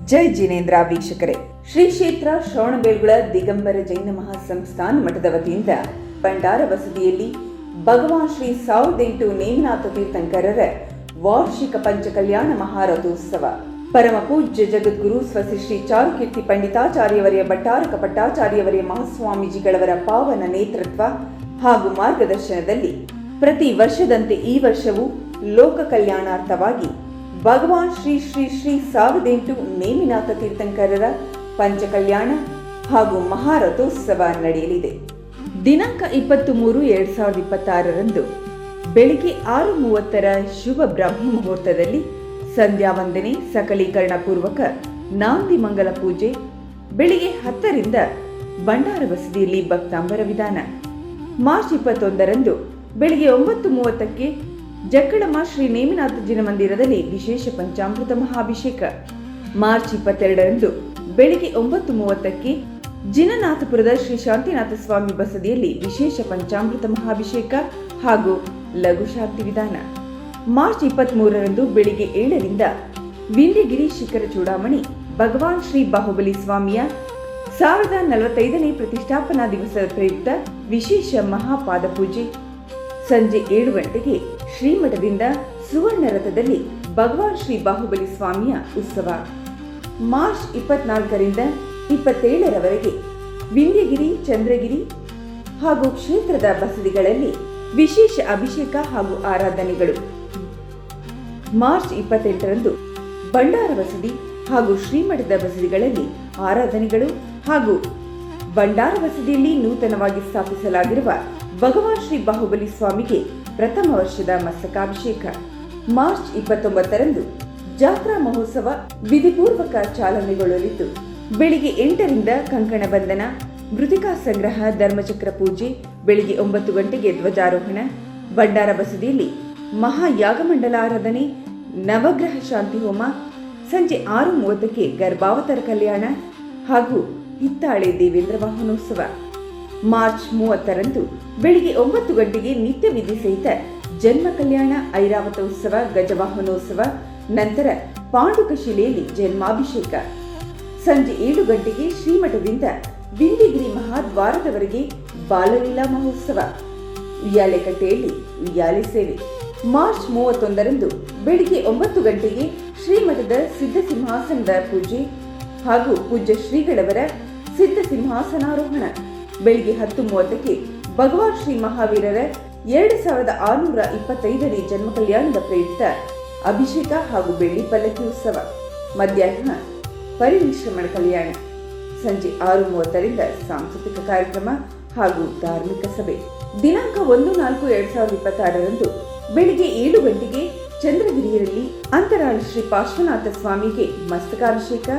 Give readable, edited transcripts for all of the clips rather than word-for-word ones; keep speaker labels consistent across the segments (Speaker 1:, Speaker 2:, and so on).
Speaker 1: ಜೈ ಜಿನೇಂದ್ರ ವೀಕ್ಷಕರೇ, ಶ್ರೀ ಕ್ಷೇತ್ರ ಶ್ರವಣಬೆಳಗೊಳ ದಿಗಂಬರ ಜೈನ ಮಹಾಸಂಸ್ಥಾನ ಮಠದ ವತಿಯಿಂದ ಭಂಡಾರ ಬಸದಿಯಲ್ಲಿ ಭಗವಾನ್ ಶ್ರೀ 1008 ನೇಮಿನಾಥ ತೀರ್ಥಂಕರರ ವಾರ್ಷಿಕ ಪಂಚಕಲ್ಯಾಣ ಮಹಾರಥೋತ್ಸವ ಪರಮ ಪೂಜ್ಯ ಜಗದ್ಗುರು ಸ್ವಸ್ತಿ ಶ್ರೀ ಚಾರುಕೀರ್ತಿ ಪಂಡಿತಾಚಾರ್ಯವರಿಯ ಭಟ್ಟಾರಕ ಪಟ್ಟಾಚಾರ್ಯವರಿಯ ಮಹಾಸ್ವಾಮೀಜಿಗಳವರ ಪಾವನ ನೇತೃತ್ವ ಹಾಗೂ ಮಾರ್ಗದರ್ಶನದಲ್ಲಿ ಪ್ರತಿ ವರ್ಷದಂತೆ ಈ ವರ್ಷವೂ ಲೋಕ ಕಲ್ಯಾಣಾರ್ಥವಾಗಿ ಭಗವಾನ್ ಶ್ರೀ 1008 ನೇಮಿನಾಥ ತೀರ್ಥಂಕರರ ಪಂಚಕಲ್ಯಾಣ ಹಾಗೂ ಮಹಾರಥೋತ್ಸವ ನಡೆಯಲಿದೆ. ದಿನಾಂಕ 23/2026 ಬೆಳಿಗ್ಗೆ 6:30 ಶುಭ ಬ್ರಾಹ್ಮಿ ಮುಹೂರ್ತದಲ್ಲಿ ಸಂಧ್ಯಾ ವಂದನೆ, ಸಕಲೀಕರಣ ಪೂರ್ವಕ ನಾಂದಿ ಮಂಗಲ ಪೂಜೆ, ಬೆಳಿಗ್ಗೆ 10ರಿಂದ ಭಂಡಾರ ಬಸದಿಯಲ್ಲಿ ಭಕ್ತಾಂಬರ ವಿಧಾನ. ಮಾರ್ಚ್ 21 ಬೆಳಿಗ್ಗೆ 9:30ಕ್ಕೆ ಜಕ್ಕಳಮ್ಮ ಶ್ರೀ ನೇಮಿನಾಥ ಜಿನ ಮಂದಿರದಲ್ಲಿ ವಿಶೇಷ ಪಂಚಾಮೃತ ಮಹಾಭಿಷೇಕ. ಮಾರ್ಚ್ 22 ಬೆಳಿಗ್ಗೆ 9:30ಕ್ಕೆ ಜಿನನಾಥಪುರದ ಶ್ರೀ ಶಾಂತಿನಾಥ ಸ್ವಾಮಿ ಬಸದಿಯಲ್ಲಿ ವಿಶೇಷ ಪಂಚಾಮೃತ ಮಹಾಭಿಷೇಕ ಹಾಗೂ ಲಘು ಶಾಂತಿ ವಿಧಾನ. ಮಾರ್ಚ್ 23 ಬೆಳಿಗ್ಗೆ 7ರಿಂದ ವಿಂಧ್ಯಗಿರಿ ಶಿಖರ ಚೂಡಾಮಣಿ ಭಗವಾನ್ ಶ್ರೀ ಬಾಹುಬಲಿ ಸ್ವಾಮಿಯ 1045ನೇ ಪ್ರತಿಷ್ಠಾಪನಾ ದಿವಸದ ಪ್ರಯುಕ್ತ ವಿಶೇಷ ಮಹಾಪಾದ ಪೂಜೆ. ಸಂಜೆ 7 ಗಂಟೆಗೆ ಶ್ರೀಮಠದಿಂದ ಸುವರ್ಣ ರಥದಲ್ಲಿ ಭಗವಾನ್ ಶ್ರೀ ಬಾಹುಬಲಿ ಸ್ವಾಮಿಯ ಉತ್ಸವ. ಮಾರ್ಚ್ 24ರಿಂದ 27ರವರೆಗೆ ವಿಂಧ್ಯಗಿರಿ, ಚಂದ್ರಗಿರಿ ಹಾಗೂ ಕ್ಷೇತ್ರದ ಬಸದಿಗಳಲ್ಲಿ ವಿಶೇಷ ಅಭಿಷೇಕ ಹಾಗೂ ಆರಾಧನೆಗಳು. ಮಾರ್ಚ್ 28 ಭಂಡಾರ ಬಸದಿ ಹಾಗೂ ಶ್ರೀಮಠದ ಬಸದಿಗಳಲ್ಲಿ ಆರಾಧನೆಗಳು ಹಾಗೂ ಭಂಡಾರ ಬಸದಿಯಲ್ಲಿ ನೂತನವಾಗಿ ಸ್ಥಾಪಿಸಲಾಗಿರುವ ಭಗವಾನ್ ಶ್ರೀ ಬಾಹುಬಲಿ ಸ್ವಾಮಿಗೆ ಪ್ರಥಮ ವರ್ಷದ ಮಸ್ತಕಾಭಿಷೇಕ. ಮಾರ್ಚ್ 29 ಜಾತ್ರಾ ಮಹೋತ್ಸವ ವಿಧಿಪೂರ್ವಕ ಚಾಲನೆಗೊಳ್ಳಲಿದ್ದು ಬೆಳಿಗ್ಗೆ 8ರಿಂದ ಕಂಕಣ ಬಂಧನ, ಮೃತಿಕಾ ಸಂಗ್ರಹ, ಧರ್ಮಚಕ್ರ ಪೂಜೆ, ಬೆಳಿಗ್ಗೆ 9 ಗಂಟೆಗೆ ಧ್ವಜಾರೋಹಣ, ಭಂಡಾರ ಬಸದಿಯಲ್ಲಿ ಮಹಾಯಾಗಮಂಡಲ ಆರಾಧನೆ, ನವಗ್ರಹ ಶಾಂತಿ ಹೋಮ, ಸಂಜೆ 6:30ಕ್ಕೆ ಗರ್ಭಾವತಾರ ಕಲ್ಯಾಣ ಹಾಗೂ ಹಿತ್ತಾಳೆ ದೇವೇಂದ್ರ ವಾಹನೋತ್ಸವ. ಮಾರ್ಚ್ 30 ಬೆಳಿಗ್ಗೆ 9 ಗಂಟೆಗೆ ನಿತ್ಯ ವಿಧಿ ಸಹಿತ ಜನ್ಮ ಕಲ್ಯಾಣ, ಐರಾವತ ಉತ್ಸವ, ಗಜವಾಹನೋತ್ಸವ, ನಂತರ ಪಾಂಡುಕ ಶಿಲೆಯಲ್ಲಿ ಜನ್ಮಾಭಿಷೇಕ. ಸಂಜೆ 7 ಗಂಟೆಗೆ ಶ್ರೀಮಠದಿಂದ ವಿಂಧ್ಯಗಿರಿ ಮಹಾದ್ವಾರದವರೆಗೆ ಬಾಲಲೀಲಾ ಮಹೋತ್ಸವ, ಉಯ್ಯಾಲೆಕಟ್ಟೆಯಲ್ಲಿ ಉಯ್ಯಾಲೆ ಸೇವೆ. ಮಾರ್ಚ್ 31 ಬೆಳಿಗ್ಗೆ 9 ಗಂಟೆಗೆ ಶ್ರೀಮಠದ ಸಿದ್ಧ ಸಿಂಹಾಸನದ ಪೂಜೆ ಹಾಗೂ ಪೂಜ್ಯ ಶ್ರೀಗಳವರ ಸಿದ್ಧ ಸಿಂಹಾಸನಾರೋಹಣ. ಬೆಳಿಗ್ಗೆ 10:30ಕ್ಕೆ ಭಗವಾನ್ ಶ್ರೀ ಮಹಾವೀರರ 2625ನೇ ಜನ್ಮ ಕಲ್ಯಾಣದ ಪ್ರಯುಕ್ತ ಅಭಿಷೇಕ ಹಾಗೂ ಬೆಳ್ಳಿ ಪಲ್ಲಕ್ಕಿ ಉತ್ಸವ. ಮಧ್ಯಾಹ್ನ ಪರಿವಿಶ್ರಮಣ ಕಲ್ಯಾಣ. ಸಂಜೆ 6:30ರಿಂದ ಸಾಂಸ್ಕೃತಿಕ ಕಾರ್ಯಕ್ರಮ ಹಾಗೂ ಧಾರ್ಮಿಕ ಸಭೆ. ದಿನಾಂಕ 1/4/2026 ಬೆಳಿಗ್ಗೆ 7 ಗಂಟೆಗೆ ಚಂದ್ರಗಿರಿಯಲ್ಲಿ ಅಂತರಾಳ ಶ್ರೀ ಪಾರ್ಶ್ವನಾಥ ಸ್ವಾಮಿಗೆ ಮಸ್ತಕಾಭಿಷೇಕ.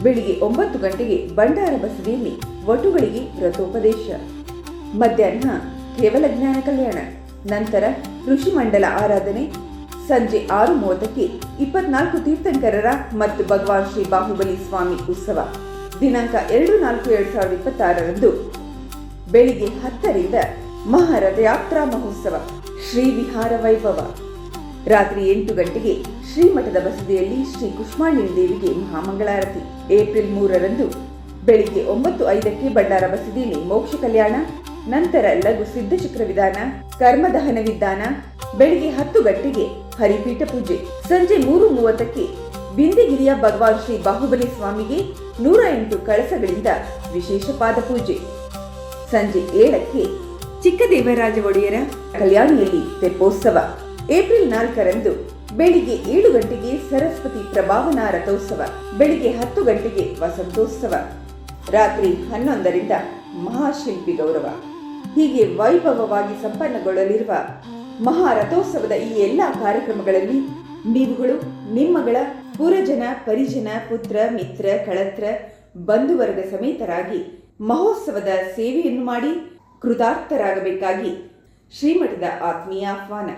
Speaker 1: ಬೆಳಿಗ್ಗೆ 9 ಗಂಟೆಗೆ ಭಂಡಾರ ಬಸದಿಯಲ್ಲಿ ವಟುಗಳಿಗೆ ವ್ರತೋಪದೇಶ. ಮಧ್ಯಾಹ್ನ ಕೇವಲ ಜ್ಞಾನ ಕಲ್ಯಾಣ, ನಂತರ ಋಷಿ ಮಂಡಲ ಆರಾಧನೆ. ಸಂಜೆ 6:30ಕ್ಕೆ 24 ತೀರ್ಥಂಕರರ ಮತ್ತು ಭಗವಾನ್ ಶ್ರೀ ಬಾಹುಬಲಿ ಸ್ವಾಮಿ ಉತ್ಸವ. ದಿನಾಂಕ 2/4/2026 ಬೆಳಿಗ್ಗೆ 10ರಿಂದ ಮಹಾರಥಯಾತ್ರಾ ಮಹೋತ್ಸವ, ಶ್ರೀ ವಿಹಾರ ವೈಭವ. ರಾತ್ರಿ 8 ಗಂಟೆಗೆ ಶ್ರೀಮಠದ ಬಸದಿಯಲ್ಲಿ ಶ್ರೀ ಕುಷ್ಮಾಂಡಿನಿ ದೇವಿಗೆ ಮಹಾಮಂಗಳಾರತಿ. ಏಪ್ರಿಲ್ 3 ಬೆಳಿಗ್ಗೆ 9:05ಕ್ಕೆ ಭಂಡಾರ ಬಸದಿಯಲ್ಲಿ ಮೋಕ್ಷ ಕಲ್ಯಾಣ, ನಂತರ ಲಘು ಸಿದ್ಧಚಕ್ರ ವಿಧಾನ, ಕರ್ಮದಹನ ವಿಧಾನ. ಬೆಳಿಗ್ಗೆ 10 ಗಂಟೆಗೆ ಹರಿಪೀಠ ಪೂಜೆ. ಸಂಜೆ 3:30ಕ್ಕೆ ವಿಂಧ್ಯಗಿರಿಯ ಭಗವಾನ್ ಶ್ರೀ ಬಾಹುಬಲಿ ಸ್ವಾಮಿಗೆ 108 ಕಳಸಗಳಿಂದ ವಿಶೇಷ ಪಾದ ಪೂಜೆ. ಸಂಜೆ 7ಕ್ಕೆ ಚಿಕ್ಕದೇವರಾಜ ಒಡೆಯರ ಕಲ್ಯಾಣಿಯಲ್ಲಿ ತೆಪ್ಪೋತ್ಸವ. ಏಪ್ರಿಲ್ 4 ಬೆಳಿಗ್ಗೆ 7 ಗಂಟೆಗೆ ಸರಸ್ವತಿ ಪ್ರಭಾವನಾ ರಥೋತ್ಸವ. ಬೆಳಿಗ್ಗೆ 10 ಗಂಟೆಗೆ ವಸಂತೋತ್ಸವ. ರಾತ್ರಿ 11ರಿಂದ ಮಹಾಶಿಲ್ಪಿ ಗೌರವ. ಹೀಗೆ ವೈಭವವಾಗಿ ಸಂಪನ್ನಗೊಳ್ಳಲಿರುವ ಮಹಾರಥೋತ್ಸವದ ಈ ಎಲ್ಲ ಕಾರ್ಯಕ್ರಮಗಳಲ್ಲಿ ನೀವುಗಳು ನಿಮ್ಮಗಳ ಪುರಜನ, ಪರಿಜನ, ಪುತ್ರ, ಮಿತ್ರ, ಕಳತ್ರ, ಬಂಧುವರ್ಗ ಸಮೇತರಾಗಿ ಮಹೋತ್ಸವದ ಸೇವೆಯನ್ನು ಮಾಡಿ ಕೃತಾರ್ಥರಾಗಬೇಕಾಗಿ ಶ್ರೀಮಠದ ಆತ್ಮೀಯ ಆಹ್ವಾನ.